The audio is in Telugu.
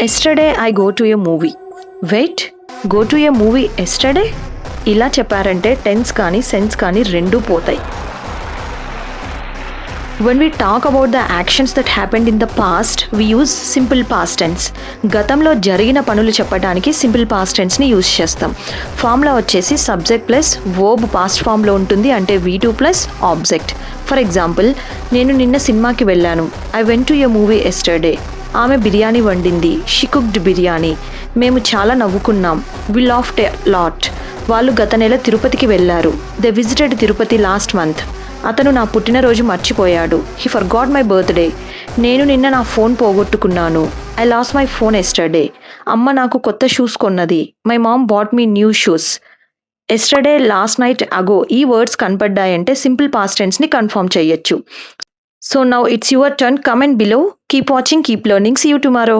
Yesterday I go to a movie. Wait, go to a movie yesterday? ఇలా చెప్పారంటే టెన్స్ కానీ సెన్స్ కానీ రెండూ పోతాయి. When we talk about the actions that happened in the past, we use simple past tense. గతంలో జరిగిన పనులు చెప్పడానికి సింపుల్ పాస్ట్ టెన్స్ని యూజ్ చేస్తాం. ఫామ్లో వచ్చేసి సబ్జెక్ట్ ప్లస్ వర్బ్ పాస్ట్ ఫామ్లో ఉంటుంది, అంటే V2 plus object. For example, నేను నిన్న సినిమాకి వెళ్ళాను. I went to a movie yesterday. ఆమె బిర్యానీ వండింది. She cooked biryani. మేము చాలా నవ్వుకున్నాం. వి లాఫ్డ్ ఎ లాట్. వాళ్ళు గత నెల తిరుపతికి వెళ్ళారు. They visited Tirupati last month. అతను నా పుట్టినరోజు మర్చిపోయాడు. He forgot my birthday. నేను నిన్న నా ఫోన్ పోగొట్టుకున్నాను. I lost my phone yesterday. అమ్మ నాకు కొత్త షూస్ కొన్నది. My mom bought me new shoes. Yesterday, last night, ago ఈ వర్డ్స్ కనపడ్డాయంటే సింపుల్ పాస్ట్ టెన్స్ని కన్ఫర్మ్ చేయొచ్చు. So now it's your turn. Comment below. Keep watching, keep learning. See you tomorrow.